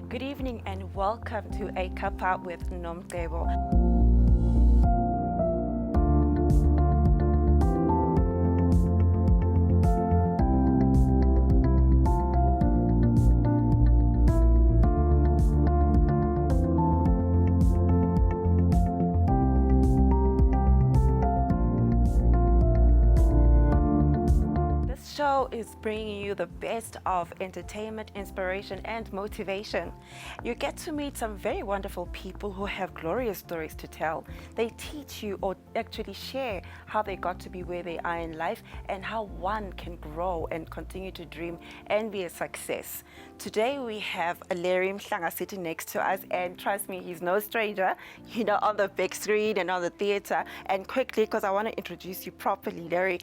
Good evening and welcome to a Cuppa with Nomcebo. Show is bringing you the best of entertainment, inspiration, and motivation. You get to meet some very wonderful people who have glorious stories to tell. They teach you or actually share how they got to be where they are in life and how one can grow and continue to dream and be a success. Today we have Larry Mhlanga sitting next to us, and trust me, he's no stranger, you know, on the big screen and on the theater. And quickly, because I want to introduce you properly, Larry,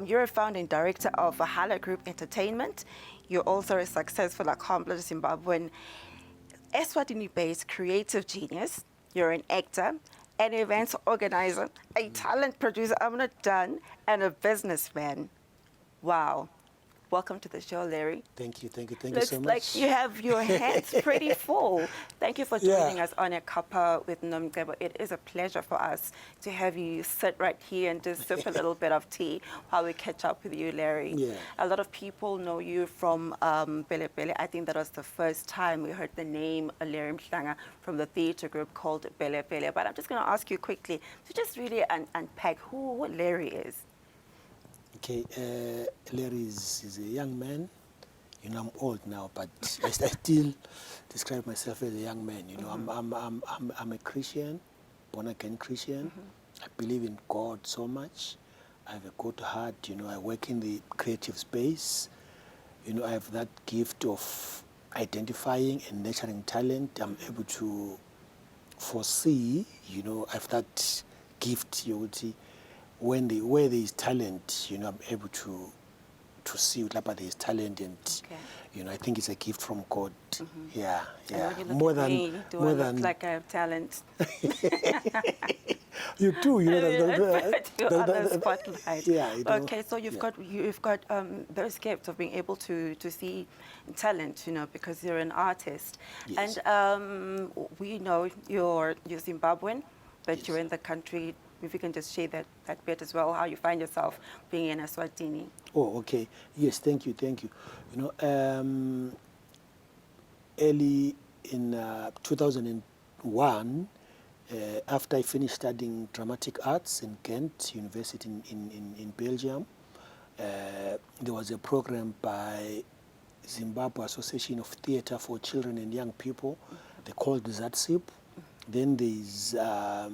you're a founding director of Hala Group Entertainment. You're also a successful, accomplished Zimbabwean, Eswatini-based creative genius. You're an actor, an events organizer, a talent producer, I'm not done, and a businessman. Wow. Welcome to the show, Larry. Thank you so much. Looks like you have your hands pretty full. Thank you for joining us on a Cuppa with Nomcebo. It is a pleasure for us to have you sit right here and just sip a little bit of tea while we catch up with you, Larry. Yeah. A lot of people know you from Bele Bele. I think that was the first time we heard the name Larry Mhlanga from the theater group called Bele Bele. But I'm just going to ask you quickly to just really unpack who Larry is. Okay, Larry is a young man. You know, I'm old now, but I still describe myself as a young man. You know, I'm a Christian, born again Christian. I believe in God so much. I have a good heart. You know, I work in the creative space. You know, I have that gift of identifying and nurturing talent. I'm able to foresee. You know, I have that gift. You would see. Where there is talent, you know, I'm able to see what there is talent, and you know, I think it's a gift from God. Yeah. More than like I have talent. You do, you know, the spotlight. Yeah. You know, okay, so you've got those gifts of being able to see talent, you know, because you're an artist. Yes. And we know you're Zimbabwean, but you're in the country. If you can just share that bit as well, how you find yourself being in Eswatini. Oh, okay. Yes, thank you. You know, early in 2001, after I finished studying dramatic arts in Ghent University in Belgium, there was a program by Zimbabwe Association of Theatre for Children and Young People. They called ZATSIP. Then there's a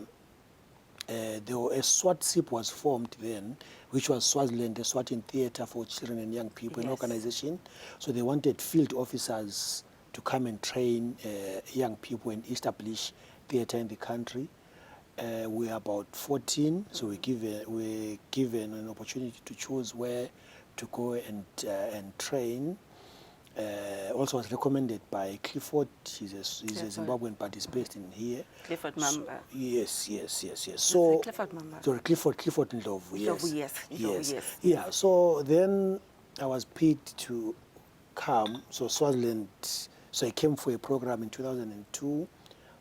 SWATSIP was formed then, which was Swaziland, the Eswatini Theatre for Children and Young People, an organization. So they wanted field officers to come and train young people and establish theatre in the country. We're about 14, so we're given an opportunity to choose where to go and train. Also was recommended by Clifford. He's a Zimbabwean, but he's based in here. Clifford Mamba. Yes. So Clifford Mamba. Sorry, Clifford Ndlovu. Yes. Yeah. So then I was picked to come. So Swaziland. So I came for a program in 2002.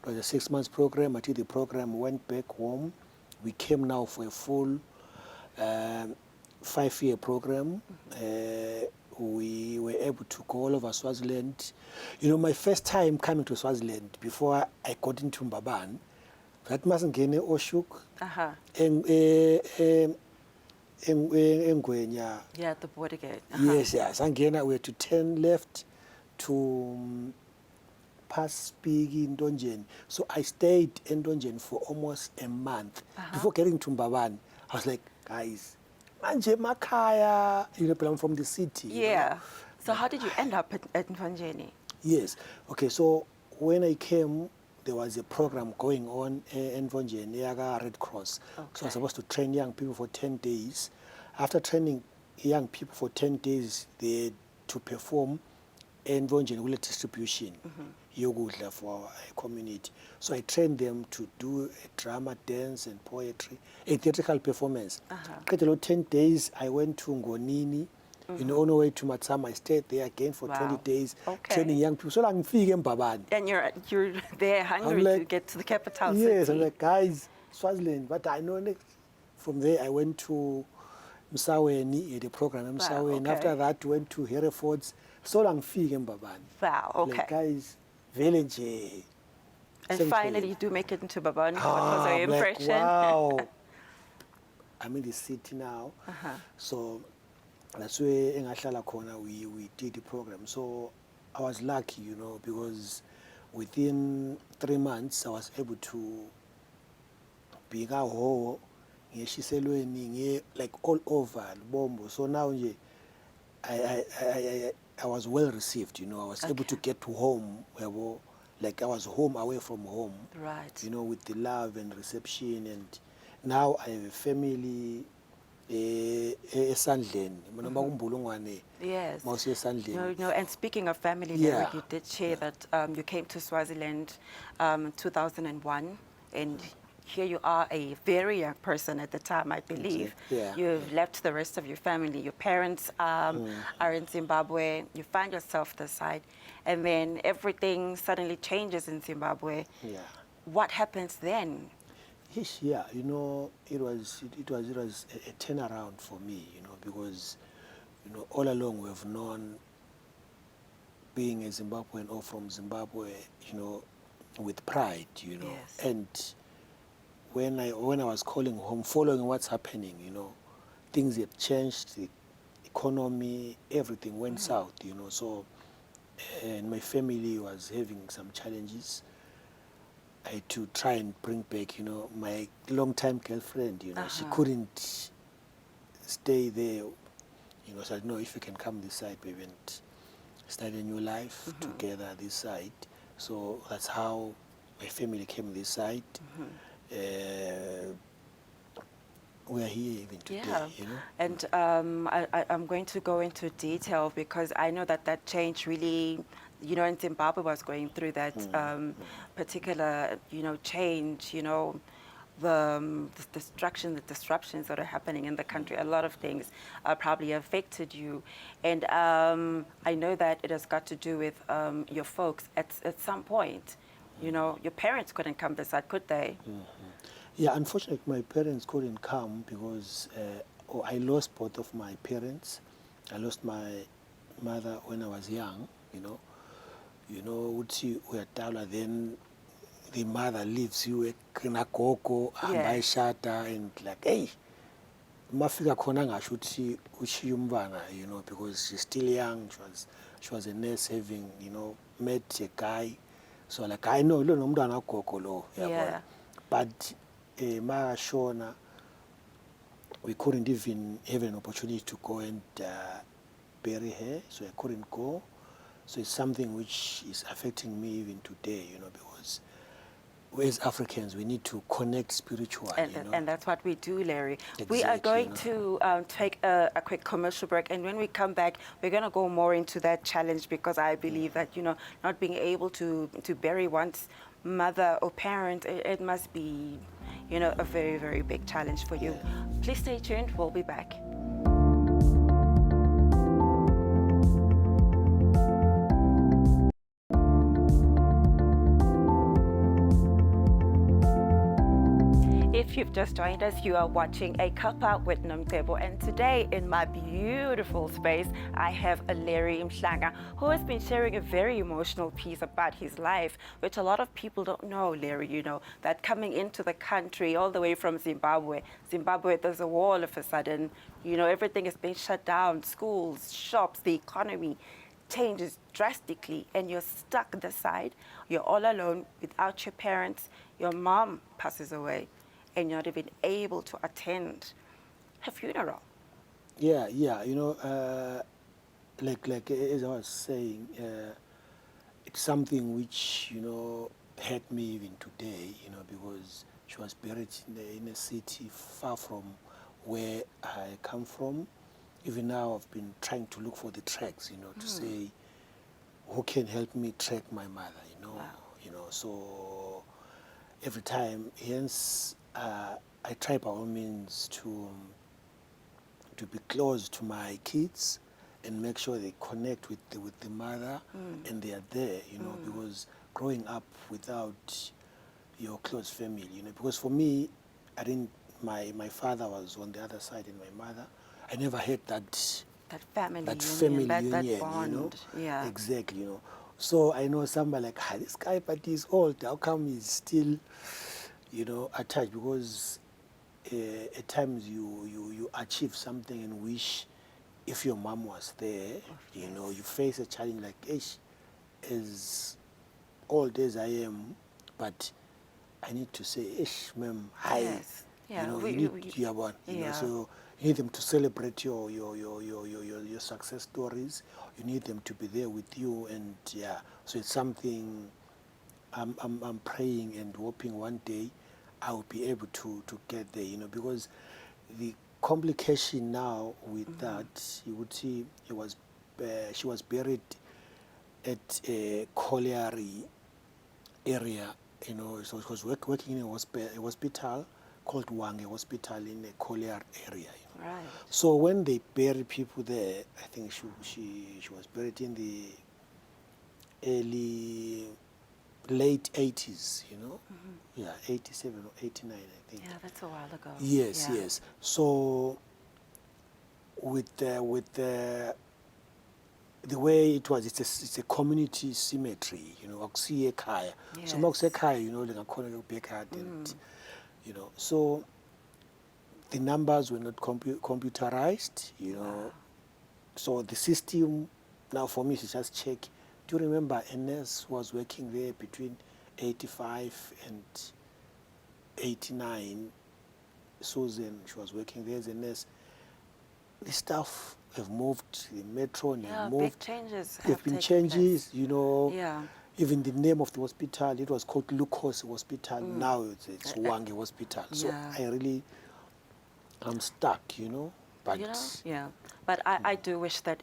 It was a 6-month program. I did the program, went back home. We came now for a full 5-year program. We were able to go all over Swaziland. You know, my first time coming to Swaziland, before I got into Mbaban, that mustn't get Oshuk. Yeah, the border gate. Yes. Angena, we had to turn left to pass Pigi in Donjen. So I stayed in Donjen for almost a month. Before getting to Mbaban, I was like, guys, Manje Makaya, you know, I'm from the city. Yeah. You know? So how did you end up at Mfanjeni? Yes. Okay, so when I came, there was a program going on in Mfanjeni, Red Cross. So I was supposed to train young people for 10 days. After training young people for 10 days, they had to perform in Mfanjeni with distribution. Yogudla for our community. So I trained them to do a drama, dance, and poetry, a theatrical performance. After 10 days, I went to Ngonini You know, on the way to Matsama, I stayed there again for 20 Wow. days, Okay. training young people. So I'm feeling Mbabane. And you're there hungry to like, get to the capital yes, city. I'm like, guys, Swaziland. But I know from there I went to Msaweni, the program in Wow, Msaweni. okay. After that, went to Hereford's. So I'm feeling Mbabane. Wow, okay. Like, guys, village. And finally, you do make it into Babani. What was your I'm like, impression? wow. I'm in the city now. So that's where in Ashala Corner we did the program. So I was lucky, you know, because within 3 months I was able to be like all over Bombo. So now I was well received, you know. I was able to get to home, like I was home away from home. Right. You know, with the love and reception, and now I have a family. Esandleni noma kumbulungwane Yes. mawusiya esandleni. No, and speaking of family, Larry, you did share that you came to Swaziland in 2001, and here you are, a very young person at the time, I believe. Yeah. You've left the rest of your family. Your parents are in Zimbabwe. You find yourself this side, and then everything suddenly changes in Zimbabwe. Yeah. What happens then? Yes, yeah, you know, it was a turnaround for me, you know, because, you know, all along we've known, being a Zimbabwean or from Zimbabwe, you know, with pride, you know. Yes. And when I was calling home, following what's happening, you know, things have changed, the economy, everything went south, you know. So, and my family was having some challenges. I had to try and bring back, you know, my long-time girlfriend, you know. She couldn't stay there, you know, so I don't know if you can come this side, baby, and start a new life together this side. So that's how my family came this side. We are here even today, you know. And I'm going to go into detail because I know that change really, you know, in Zimbabwe was going through that particular, you know, change, you know, the disruptions that are happening in the country. A lot of things probably affected you. And I know that it has got to do with your folks at some point. You know, your parents couldn't come this side, could they? Yeah, unfortunately, my parents couldn't come because I lost both of my parents. I lost my mother when I was young, you know. You know, uyadala, then the mother leaves you eKinagogo, Ambaishata, and like, hey, mafika khona ngasho ukuthi ushiya umntwana, you know, because she's still young. She was a nurse, having, you know, met a guy. So like, I know, lo nomntwana gogo lo, Yeah. but Shona, we couldn't even have an opportunity to go and bury her, so I couldn't go. So it's something which is affecting me even today, you know, because we as Africans, we need to connect spiritually, you know. And that's what we do, Larry. Exactly, We are going you know. to take a quick commercial break, and when we come back, we're going to go more into that challenge because I believe that, you know, not being able to bury one's mother or parent, it must be, you know, a very, very big challenge for you. Please stay tuned. We'll be back. If you've just joined us, you are watching a Cuppa with Nomcebo, and today in my beautiful space, I have a Larry Mhlanga, who has been sharing a very emotional piece about his life, which a lot of people don't know, Larry, you know, that coming into the country all the way from Zimbabwe, there's a war all of a sudden, you know, everything has been shut down, schools, shops, the economy changes drastically, and you're stuck this side, you're all alone without your parents, your mom passes away, and you're not even able to attend her funeral. Yeah, you know, like as I was saying, it's something which, you know, hurt me even today, you know, because she was buried in a city far from where I come from. Even now, I've been trying to look for the tracks, you know, to say who can help me track my mother, you know. Wow. You know, so every time, hence, I try by all means to be close to my kids, and make sure they connect with the mother, and they are there, you know, because growing up without your close family, you know, because for me, I didn't, my father was on the other side and my mother, I never had that family union, that bond, you know, yeah. exactly, you know. So I know somebody like, this guy, but he's old, how come he's still, you know, attached? Because at times you achieve something and wish if your mom was there, you know, you face a challenge like, as old as I am, but I need to say, ma'am, hi. Yes. You Yeah. know, you need your one, you know, so you need them to celebrate your success stories. You need them to be there with you, and yeah, so it's something I'm praying and hoping one day I will be able to get there, you know, because the complication now with that, you would see she was buried at a colliery area, you know, so she was working in a hospital called Wange Hospital in a colliery area. You know. Right. So when they bury people there, I think she was buried in the late 80s, you know, yeah, 87 or 89, I think. Yeah, that's a while ago. Yes, Yeah. yes. So with the way it was, it's a community cemetery, you know, akusiye ekhaya. Yes. So makusiye ekhaya, you know, lengakhona lokubheka and, you know, so the numbers were not computerized, you know. So the system now for me is just check. Do you remember a nurse was working there between 85 and 89? Susan, she was working there as a nurse. The staff have moved, the metro and Yeah, have big moved. changes There have have been taken changes, place. you know. Yeah. Even the name of the hospital, it was called Lucas Hospital. Now it's Wange Hospital. So Yeah. I'm stuck, you know. But You know, yeah. But I do wish that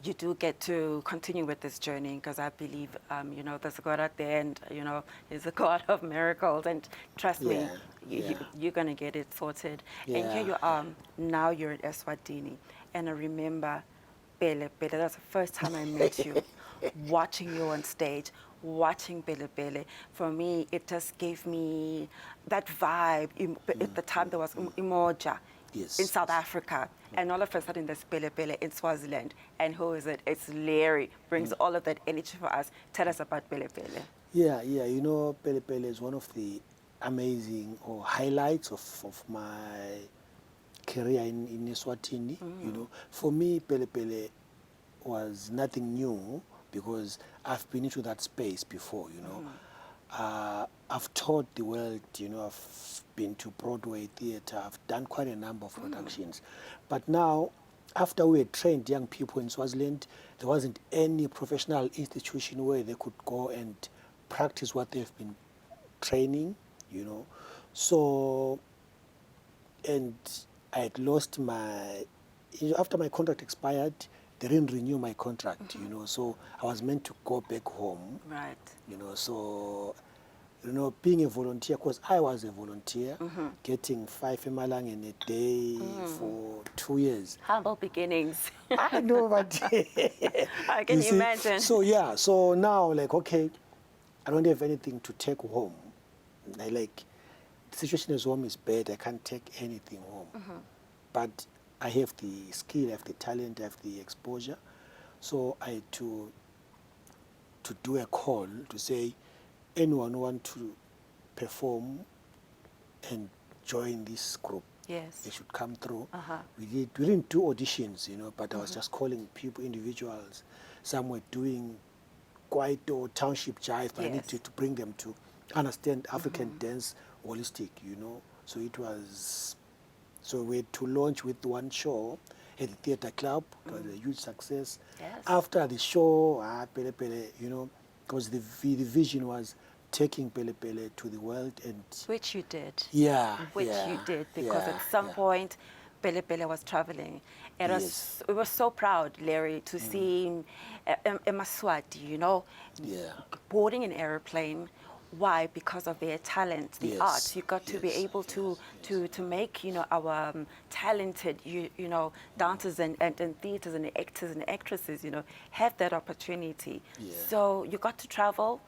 you do get to continue with this journey, because I believe, you know, there's a God at the end, you know, He's a God of miracles, and trust me, you're going to get it sorted. And here you are, now you're at Eswatini, and I remember, Bele, that's the first time I met you, watching you on stage, watching Bele. For me, it just gave me that vibe. At the time, there was Imoja in South Africa, and all of a sudden there's Bele in Swaziland. And who is it? It's Larry. Brings all of that energy for us. Tell us about Bele. yeah, you know, Pele is one of the amazing or highlights of my career in Eswatini. You know, for me, Pele was nothing new because I've been into that space before, you know. I've taught the world, you know, I've been to Broadway theater, I've done quite a number of productions. But now, after we had trained young people in Swaziland, there wasn't any professional institution where they could go and practice what they've been training, you know. So, and I had lost my, you know, after my contract expired, they didn't renew my contract, you know, so I was meant to go back home. Right. You know, so, you know, being a volunteer, because I was a volunteer, getting 5 emalang in a day for 2 years. Humble beginnings. I know, but I can you see, imagine. So yeah, so now like, okay, I don't have anything to take home. The situation at home is bad. I can't take anything home. But I have the skill, I have the talent, I have the exposure. So I had to do a call to say, anyone want to perform and join this group, Yes. they should come through. We didn't do auditions, you know, but I was just calling people, individuals. Some were doing quite or township jive, but I needed to bring them to understand African dance holistic, you know. So it was, so we had to launch with one show at the theater club. It was a huge success. Yes. After the show, Pele, you know, because the vision was taking Pele to the world, and Which you did. Which You did, because at some point, Pele was traveling. It was so proud, Larry, to see him in Eswatini, you know, boarding an airplane, Why? Because of their talent, the Yes, arts. You got to be yes, able to yes, to make, you know, our talented, you know, dancers and theaters and actors and actresses, you know, have that opportunity. Yeah. So you got to travel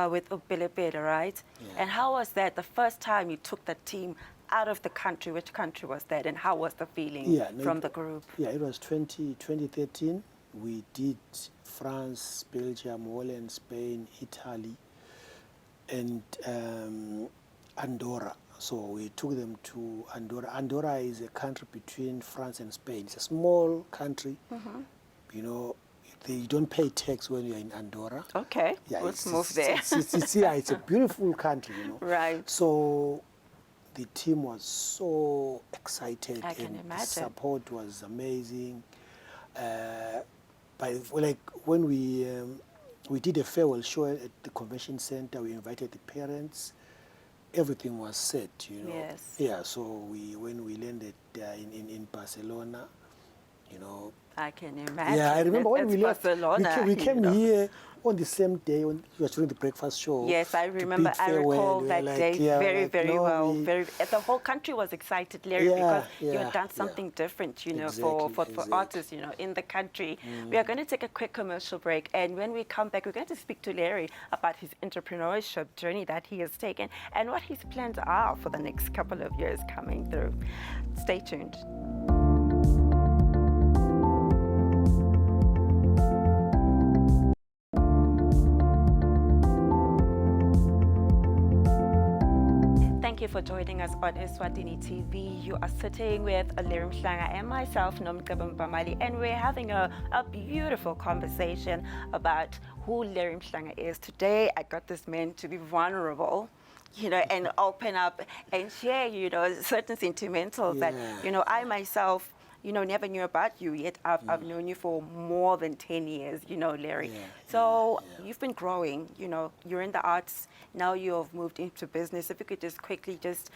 with Upelepele, right? Yeah. And how was that the first time you took the team out of the country? Which country was that, and how was the feeling No, from the group? Yeah, it was 2013. We did France, Belgium, Holland, Spain, Italy, and Andorra. So we took them to Andorra. Andorra is a country between France and Spain. It's a small country. You know, you don't pay tax when you're in Andorra. Okay, Yeah, let's move there. yeah, it's a beautiful country, you know. Right. So the team was so excited, I can and the imagine. support was amazing. Like when we did a farewell show at the convention center, we invited the parents. Everything was set, you know. Yes. Yeah. So when we landed in Barcelona, you know. I can imagine. Yeah, I remember when It's we left. Barcelona, We you came know. here on the same day when it was during the breakfast show. Yes, I to remember. bid I farewell. recall We were that like, day yeah, very, like, very no, well. we- The whole country was excited, Larry, Yeah, because you yeah, had done yeah. something different, you know, Exactly, for exactly. artists, you know, in the country. We are going to take a quick commercial break, and when we come back, we're going to speak to Larry about his entrepreneurship journey that he has taken and what his plans are for the next couple of years coming through. Stay tuned. Thank you for joining us on Eswatini TV. You are sitting with Larry Mhlanga and myself, Nomcebo, and we're having a beautiful conversation about who Larry Mhlanga is. Today, I got this man to be vulnerable, you know, and open up and share, you know, certain sentimentals that, Yeah. you know, I myself, you know, never knew about you, yet I've known you for more than 10 years, you know, Larry. Yeah, So yeah. you've been growing, you know, you're in the arts, now you've moved into business. If you could just quickly just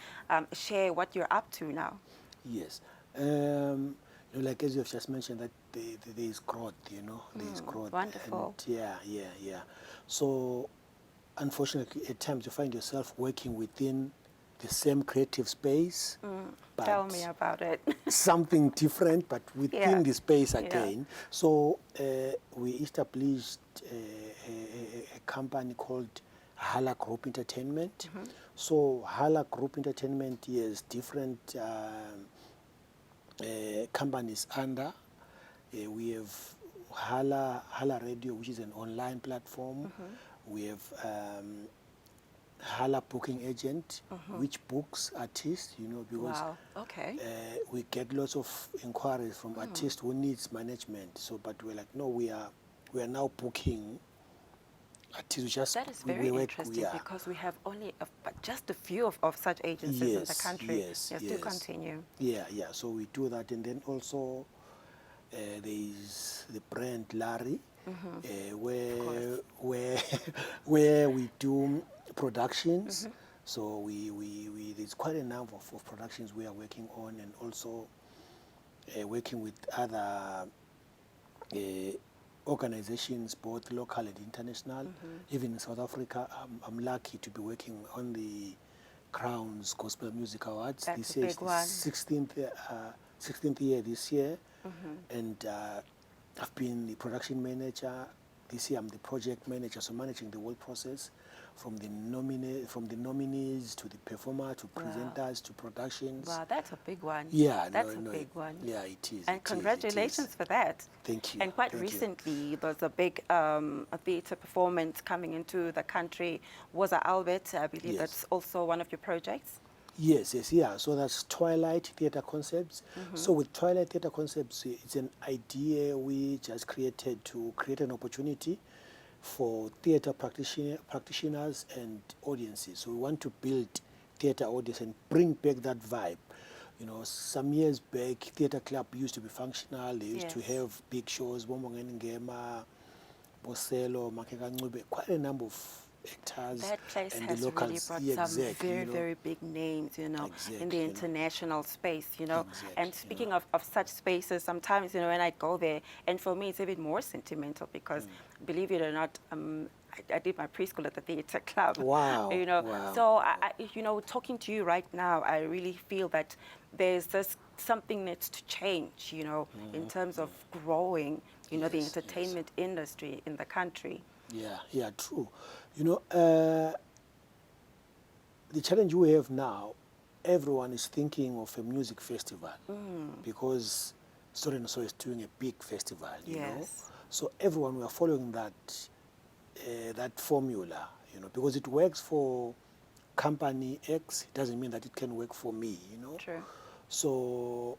share what you're up to now. Yes. You know, like as you've just mentioned, that there is growth, you know, there is growth. Wonderful. And yeah. So, unfortunately, at times you find yourself working within the same creative space, but Tell me about it. something different, but within Yeah. the space Yeah. again. So we established a company called Hala Group Entertainment. So Hala Group Entertainment has different companies under. We have Hala Radio, which is an online platform. We have Hala Booking Agent, which books artists, you know, because Wow, okay. we get lots of inquiries from artists who needs management. So, but we're like, no, we are now booking artists. Just That is we very work- interesting yeah. because we have only just a few of such agencies in the Yes, country. yes, Do yes. continue. Yeah. So we do that, and then also there is the brand Larry, where we do productions. So we there's quite a number of productions we are working on, and also working with other organizations, both local and international. Even in South Africa, I'm lucky to be working on the Crown's Gospel Music Awards. That's This a year is big the one. 16th year this year, and I've been the production manager. This year I'm the project manager, so managing the whole process from the nominees to the performer to presenters to productions. Wow, that's a big one. Yeah, That's a big one. Yeah, it is. And congratulations for that. Thank you. And quite Thank you. recently, there was a big a theatre performance coming into the country. Was Albert? I believe Yes. that's also one of your projects. Yes. So that's Twilight Theatre Concepts. So with Twilight Theatre Concepts, it's an idea we just created to create an opportunity for theatre practitioners and audiences. So we want to build theatre audience and bring back that vibe. You know, some years back, Theatre Club used to be functional. They used to Yes. have big shows, Bombongeni Ngema, Boselo, Makeka Ncube, quite a number of actors That place and has the really locals. brought Yeah, some exactly, very, you know. very big names, in Exactly, the you know. international space, And Exactly, speaking of such spaces, sometimes, when I go there, and for me, it's even more sentimental because, believe it or not, I did my preschool at the theater club. Wow, wow. So, talking to you right now, I really feel that there's just something needs to change, in terms of growing, the Yes, yes. entertainment industry in the country. Yeah, yeah, true. You know, the challenge we have now, everyone is thinking of a music festival because so and so is doing a big festival, you know. Yes. So everyone, we are following that formula, because it works for company X, it doesn't mean that it can work for me, True. So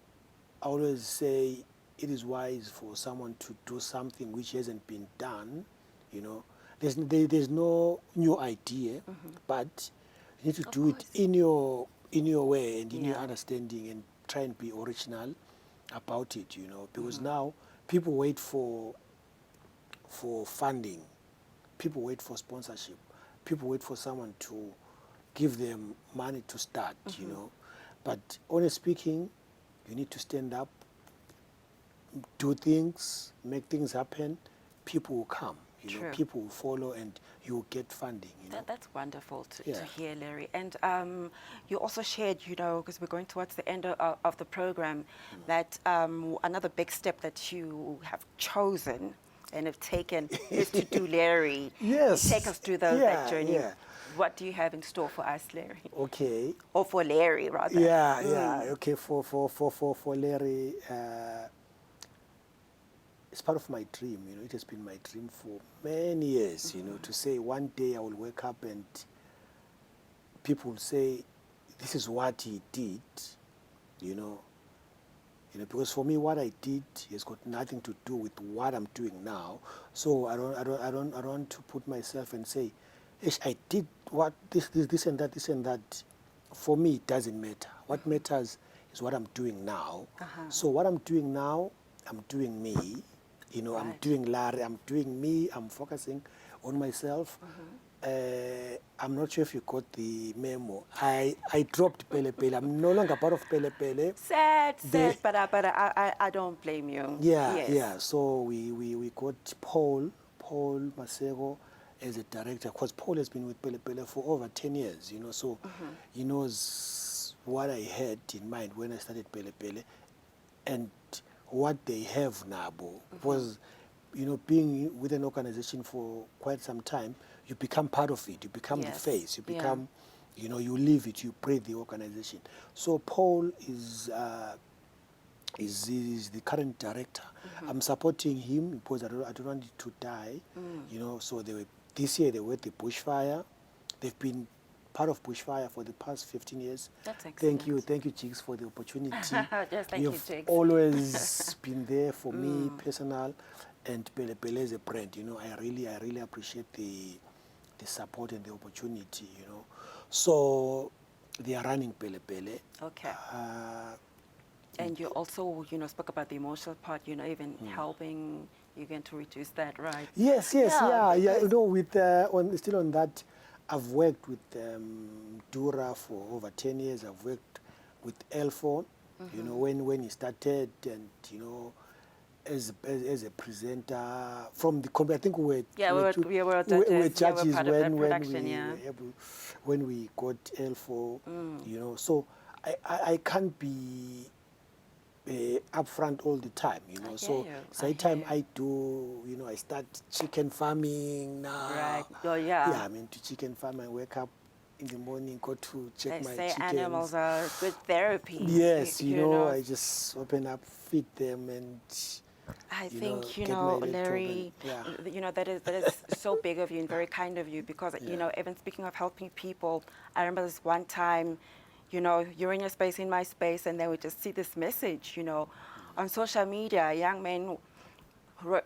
I always say it is wise for someone to do something which hasn't been done, you know. There's no new idea, but you need to Of do it course. in your way and in your Yeah. understanding and try and be original about it, because now people wait for funding, people wait for sponsorship, people wait for someone to give them money to start, But honestly speaking, you need to stand up, do things, make things happen. People will come, True. people will follow, and you will get funding, That's wonderful to Yeah. hear, Larry. And you also shared, because we're going towards the end of the program, that another big step that you have chosen and have taken is to do Larry. Yes. Take us through that Yeah, journey. yeah. What do you have in store for us, Larry? Okay. Or for Larry, rather. Yeah, yeah. Okay, for Larry, it's part of my dream. It has been my dream for many years. To say one day I will wake up and people will say, "This is what he did." You know, because for me, what I did has got nothing to do with what I'm doing now. So I don't want to put myself and say, "Ish, I did what this and that, this and that." For me, it doesn't matter. What matters is what I'm doing now. So what I'm doing now, I'm doing me. I'm Right. doing Larry. I'm doing me. I'm focusing on myself. I'm not sure if you got the memo. I dropped Pele Pele. I'm no longer part of Pele Pele. Sad, The- sad, but I don't blame you. Yeah, Yes. yeah. So we got Paul Masego as a director. Because Paul has been with Pele Pele for over 10 years, so he knows what I had in mind when I started Pele Pele and what they have now. Because, being with an organization for quite some time, you become part of it. You become the Yes. face. You Yeah. become, you live it. You breathe the organization. So Paul is the current director. I'm supporting him because I don't want it to die. So this year they were at the bushfire. They've been part of bushfire for the past 15 years. That's Thank you, excellent. Jigs, for the opportunity. Just thank you, You've Jigs. always been there for me, personal, and Pele Pele as a brand. I really appreciate the support and the opportunity. So they are running Pele Pele. Okay. And you also, spoke about the emotional part, even helping you again to reduce that, right? Yes, Yeah, yeah. because- With still on that, I've worked with Dura for over 10 years. I've worked with Elfo, when he started, and as a presenter from the company. I think we were judges part of that when production, we yeah. were able, when we got Elfo. So I can't be upfront all the time, I hear So you. say time I do, I start chicken farming now. Right. Oh, yeah. Yeah, I'm into chicken farming. I wake up in the morning, go to check They my say chickens. animals are good therapy. Yes, you know. I just open up, feed them, and I you think, know, get my laptop Larry, and- yeah. that is so big of you and very kind of you because, even speaking of helping people, I remember this one time, you're in your space, in my space, and then we just see this message, on social media, a young man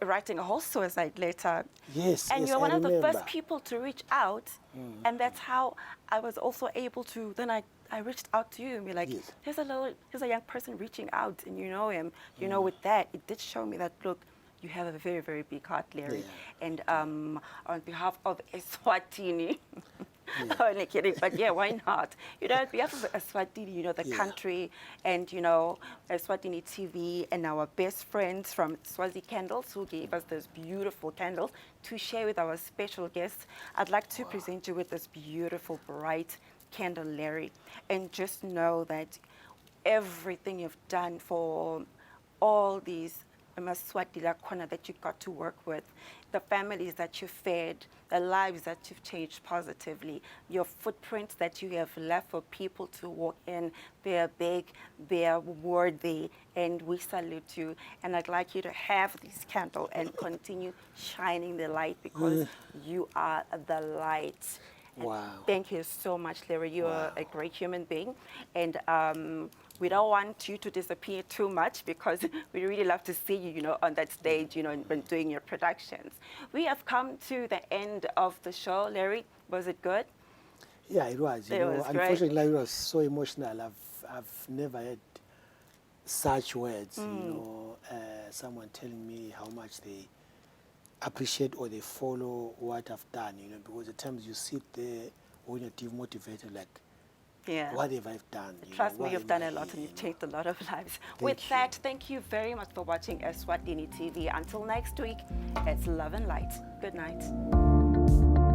writing a whole suicide letter. Yes, And yes, you're I one of the remember. first people to reach out. And that's how I was also able to, then I reached out to you and be like, Yes. here's a young person reaching out and you know him. With that, it did show me that, look, You have a very, very big heart, Larry. Yeah. And on behalf of Eswatini, Yeah. only kidding, but yeah, why not? You know, on behalf of Eswatini, you know, the Yeah. country, and, you know, Eswatini TV, and our best friends from Swazi Candles, who gave us those beautiful candles to share with our special guests, I'd like to present you with this beautiful, bright candle, Larry. And just know that everything you've done for all these Maswati Lakona that you got to work with, the families that you fed, the lives that you've changed positively, your footprints that you have left for people to walk in, they're big, they're worthy, and we salute you. And I'd like you to have this candle and continue shining the light, because you are the light. And Wow. thank you so much, Larry. You're Wow. a great human being. And we don't want you to disappear too much, because we really love to see you, you know, on that stage, you know, when doing your productions. We have come to the end of the show. Larry, was it good? Yeah, it was. You It know, was great. unfortunately, it was so emotional. I've never had such words. You know, someone telling me how much they appreciate or they follow what I've done. You know, because at times you sit there when you're demotivated, like, Yeah. what have I done? You Trust know, me, why you've am done I a lot here, and you've you know? changed a lot of lives. Thank With you. that, thank you very much for watching Eswatini TV. Until next week, it's love and light. Good night.